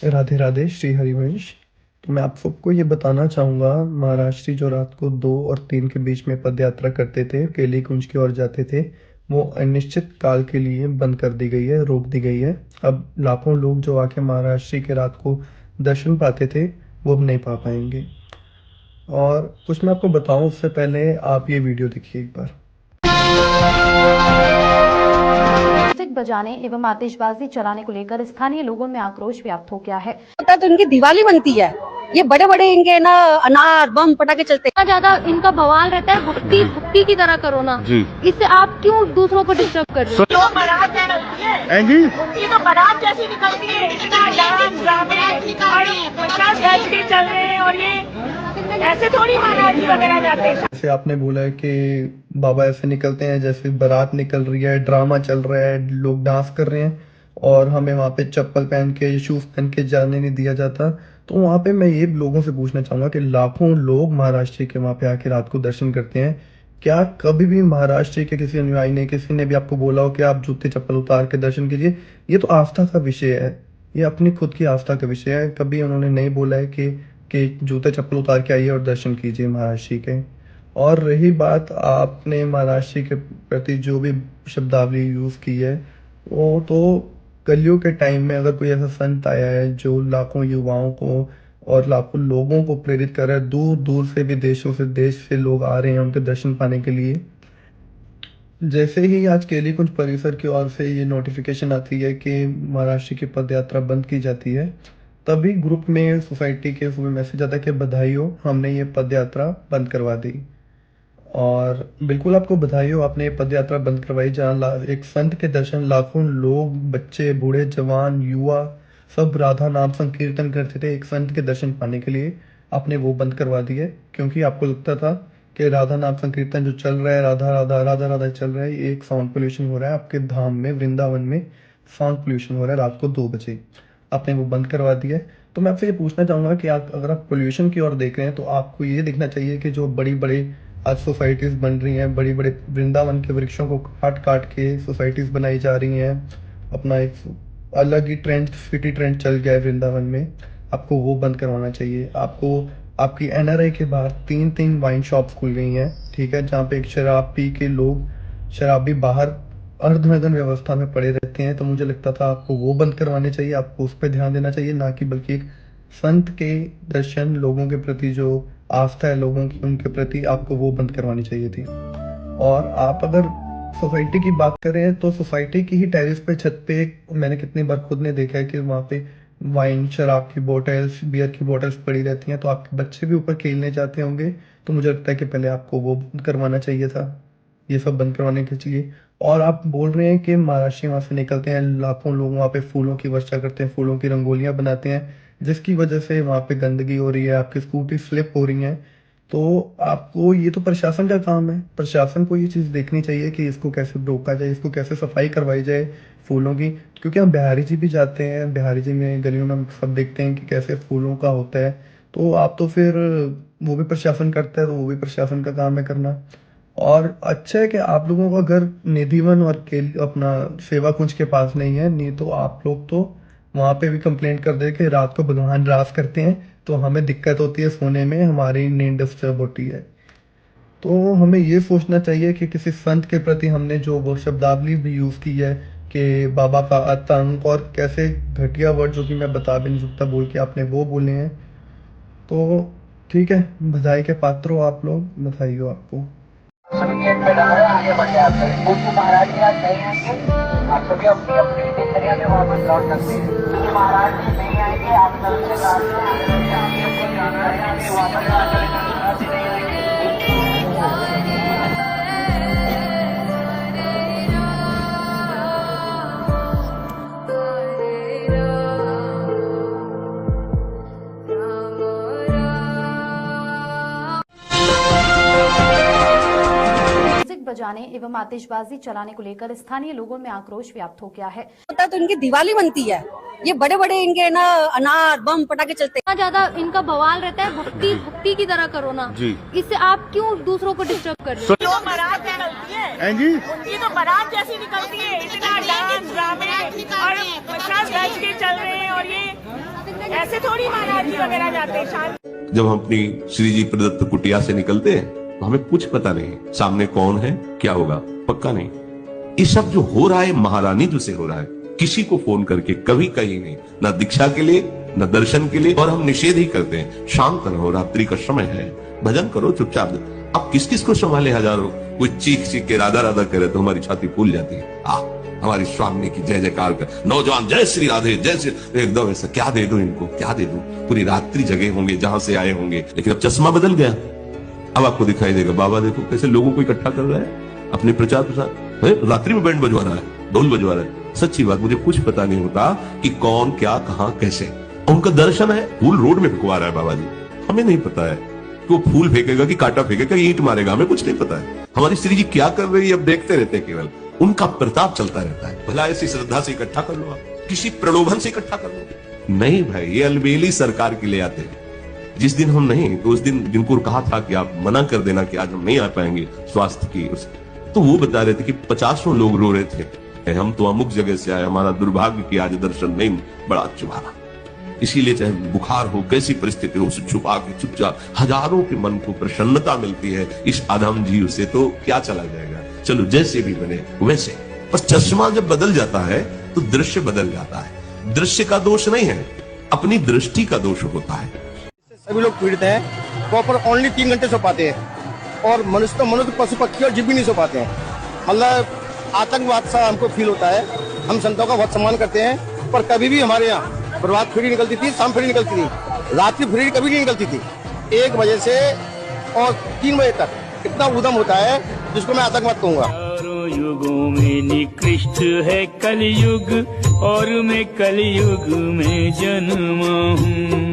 राधे राधे, श्री हरिवंश। तो मैं आप सबको ये बताना चाहूँगा, महाराष्ट्री जो रात को 2 और 3 के बीच में पद यात्रा करते थे, केली कुंज की ओर जाते थे, वो अनिश्चित काल के लिए बंद कर दी गई है, रोक दी गई है। अब लाखों लोग जो आके महाराष्ट्री के रात को दर्शन पाते थे, वो अब नहीं पा पाएंगे। और कुछ मैं आपको बताऊं उससे पहले आप ये वीडियो देखिए एक बार। म्यूजिक बजाने एवं आतिशबाजी चलाने को लेकर स्थानीय लोगों में आक्रोश व्याप्त हो गया है। होता है तो इनकी दिवाली बनती है। ये बड़े बड़े इनके ना अनार बम पटाखे चलते हैं। ज्यादा इनका बवाल रहता है, भक्ति भक्ति की तरह करो ना जी। इससे आप क्यों दूसरों को डिस्टर्ब कर रहे हो? जो बारात निकलती है उनकी तो बारात जैसी निकलती है, इतना डांस ड्रामे और 50 गज के चल रहे हैं, और ये ऐसे थोड़ी महाराज वगैरह जाते हैं। जैसे आपने बोला है कि बाबा ऐसे निकलते हैं जैसे बारात निकल रही है, ड्रामा चल रहा है, लोग डांस कर रहे हैं और हमें वहाँ पे चप्पल पहन के शूज पहन के जाने नहीं दिया जाता। तो वहाँ पे मैं ये लोगों से पूछना चाहूंगा कि लाखों लोग महाराष्ट्र के वहाँ पे आके रात को दर्शन करते हैं, क्या कभी भी महाराष्ट्र के किसी अनुयायी ने, किसी ने भी आपको बोला हो कि आप जूते चप्पल उतार के दर्शन कीजिए? ये तो आस्था का विषय है, ये अपनी खुद की आस्था का विषय है। कभी उन्होंने नहीं बोला है कि जूते चप्पल उतार के आइए और दर्शन कीजिए महाराष्ट्र के। और रही बात आपने महाराष्ट्र के प्रति जो भी शब्दावली यूज़ की है, वो तो कलयुग के टाइम में अगर कोई ऐसा संत आया है जो लाखों युवाओं को और लाखों लोगों को प्रेरित कर रहा है, दूर दूर से भी देशों से, देश से लोग आ रहे हैं उनके दर्शन पाने के लिए। जैसे ही आज केली कुंज परिसर की ओर से ये नोटिफिकेशन आती है कि महाराष्ट्र की पद यात्रा बंद की जाती है, तभी ग्रुप में सोसाइटी के मैसेज आता है कि बधाई हो, हमने ये पद यात्रा बंद करवा दी। और बिल्कुल आपको बधाई हो, आपने ये पद यात्रा बंद करवाई जहाँ एक संत के दर्शन लाखों लोग, बच्चे, बूढ़े, जवान, युवा सब राधा नाम संकीर्तन करते थे एक संत के दर्शन पाने के लिए। आपने वो बंद करवा दिए क्योंकि आपको लगता था कि राधा नाम संकीर्तन जो चल रहा है, राधा राधा राधा राधा चल रहा है, ये एक साउंड पोल्यूशन हो रहा है आपके धाम में, वृंदावन में साउंड पोल्यूशन हो रहा है रात को 2 बजे। आपने वो बंद करवा दिया है। तो मैं आपसे ये पूछना चाहूँगा कि आप अगर आप पोल्यूशन की ओर देख रहे हैं तो आपको ये देखना चाहिए कि जो बड़ी बड़ी आज सोसाइटीज़ बन रही हैं, बड़ी बड़े वृंदावन के वृक्षों को काट काट के सोसाइटीज़ बनाई जा रही हैं। अपना एक अलग ही ट्रेंड, सिटी ट्रेंड चल गया है वृंदावन में, आपको वो बंद करवाना चाहिए। आपको आपकी एनआरआई के बाहर 3-3 वाइन शॉप्स खुल गई हैं, ठीक है, जहाँ पे एक शराब पी के लोग, शराबी बाहर अर्धनग्न व्यवस्था में पड़े रहते हैं। तो मुझे लगता था आपको वो बंद करवाने चाहिए, आपको उस पर ध्यान देना चाहिए, ना कि बल्कि एक संत के दर्शन, लोगों के प्रति जो आस्था है लोगों की उनके प्रति, आपको वो बंद करवानी चाहिए थी। और आप अगर सोसाइटी की बात करें तो सोसाइटी की ही टेरेस पे, छत पे, मैंने कितनी बार खुद ने देखा है कि वहाँ पे वाइन, शराब की बोतल्स, बियर की बोतल्स पड़ी रहती हैं। तो आपके बच्चे भी ऊपर खेलने जाते होंगे, तो मुझे लगता है कि पहले आपको वो बंद करवाना चाहिए था, ये सब बंद करवाने के चाहिए। और आप बोल रहे हैं कि महाराष्ट्र वहाँ से निकलते हैं, लाखों लोग वहाँ पे फूलों की वर्षा करते हैं, फूलों की रंगोलियाँ बनाते हैं, जिसकी वजह से वहाँ पे गंदगी हो रही है, आपकी स्कूटी स्लिप हो रही है। तो आपको, ये तो प्रशासन का काम है, प्रशासन को ये चीज़ देखनी चाहिए कि इसको कैसे रोका जाए, इसको कैसे सफाई करवाई जाए फूलों की। क्योंकि हम बिहारी जी भी जाते हैं, बिहारी जी में गलियों में हम सब देखते हैं कि कैसे फूलों का होता है। तो आप तो फिर, वो भी प्रशासन करता है तो वो भी प्रशासन का काम है करना। और अच्छा है कि आप लोगों का घर निधिवन और के अपना सेवा कुंज के पास नहीं है, नहीं तो आप लोग तो वहाँ पे भी कंप्लेंट कर दे कि रात को भगवान रास करते हैं तो हमें दिक्कत होती है सोने में, हमारी नींद डिस्टर्ब होती है। तो हमें ये सोचना चाहिए कि किसी संत के प्रति हमने जो वो शब्दावली भी यूज़ की है कि बाबा का आतंक और कैसे घटिया वर्ड जो कि मैं बता भी नहीं सकता बोल के आपने वो बोले हैं। तो ठीक है, बधाई के पात्र हो आप लोग, बधाई हो आपको। आगे बढ़े आप सभी। कुछ महाराज जी आज नहीं आएंगे, आप सभी अपनी अपनी दिनचर्या में वापस लौट सकते हैं। कुछ महाराज जी नहीं आएंगे, आप कल से रात में आगे जाना है, आगे वापस आ जाएगा। म्यूजिक बजाने एवं आतिशबाजी चलाने को लेकर स्थानीय लोगों में आक्रोश व्याप्त हो गया है। होता है तो इनकी दिवाली बनती है। ये बड़े बड़े इनके ना अनार बम पटाखे चलते हैं। ज्यादा इनका बवाल रहता है, भक्ति भक्ति की तरह करो ना जी। इससे आप क्यों दूसरों को डिस्टर्ब कर रहे हो? जो बारात निकलती है उनकी तो बारात जैसी निकलती है, इतना डांस ड्रामे और 50 गज के चल रहे हैं, और ये ऐसे थोड़ी महाराज जी वगैरह जाते हैं शांत। जब हम अपनी श्री जी प्रदत्त कुटिया से निकलते हैं तो हमें कुछ पता नहीं सामने कौन है, क्या होगा, पक्का नहीं। ये सब जो हो रहा है महारानी जो से हो रहा है, किसी को फोन करके कभी कहीं नहीं, ना दीक्षा के लिए न दर्शन के लिए, और हम निषेध ही करते हैं। शांत रहो, रात्रि का समय है, भजन करो चुपचाप। अब किस किस को संभाले हजारों, कोई चीख चीख के राधा राधा करे तो हमारी छाती फूल जाती है। हमारी स्वामी की जय जयकार कर, नौजवान जय श्री राधे जय श्री, एकदम ऐसा क्या दे दूं इनको, क्या दे दूं। पूरी रात्रि जगे होंगे जहां से आए होंगे, लेकिन अब चश्मा बदल गया। अब आपको दिखाई देगा बाबा देखो कैसे लोगों को इकट्ठा कर रहा है अपने प्रचार प्रसार। रात्रि में बैंड बजवा रहा है, ढोल बजवा रहा है। सच्ची बात, मुझे कुछ पता नहीं होता कि कौन क्या कहां कैसे। उनका दर्शन है, फूल रोड में फेंकवा रहा है बाबा जी, हमें नहीं पता है कि वो फूल फेंकेगा कि कांटा फेंकेगा, ईंट मारेगा, हमें कुछ नहीं पता है। हमारी श्री जी क्या कर रही है अब देखते रहते हैं, केवल उनका प्रताप चलता रहता है। भला ऐसी श्रद्धा से इकट्ठा कर लो, आप किसी प्रलोभन से इकट्ठा कर लो। नहीं भाई, ये अलबेली सरकार के लिए आते हैं। जिस दिन हम नहीं, तो उस दिन जिनको कहा था कि आप मना कर देना कि आज हम नहीं आ पाएंगे स्वास्थ्य की, तो वो बता रहे थे कि 50 लोग रो रहे थे, हम तो अमुक जगह से आए, हमारा दुर्भाग्य कि आज दर्शन नहीं, बड़ा चुभाना। इसीलिए चाहे बुखार हो, कैसी परिस्थिति हो, उसे छुपा के चुपचाप हजारों के मन को प्रसन्नता मिलती है। इस आधम जीव से तो क्या चला जाएगा, चलो जैसे भी बने वैसे। बस चश्मा जब बदल जाता है तो दृश्य बदल जाता है। दृश्य का दोष नहीं है, अपनी दृष्टि का दोष होता है। सभी लोग पीड़ित हैं, प्रॉपर ओनली 3 घंटे सो पाते हैं, और मनुष्य तो मनुष्य, पशु पक्षी और जीव भी नहीं सो पाते हैं। मतलब आतंकवाद सा हमको फील होता है। हम संतों का बहुत सम्मान करते हैं, पर कभी भी हमारे यहाँ प्रभात फेरी निकलती थी, शाम फेरी निकलती थी, रात्रि फेरी कभी नहीं निकलती थी। 1 बजे से और 3 बजे तक इतना उद्यम होता है जिसको मैं आतंकवाद कहूँगा। चारों युगों में निकृष्ट है कलयुग, और मैं कलयुग में जन्मा हूँ।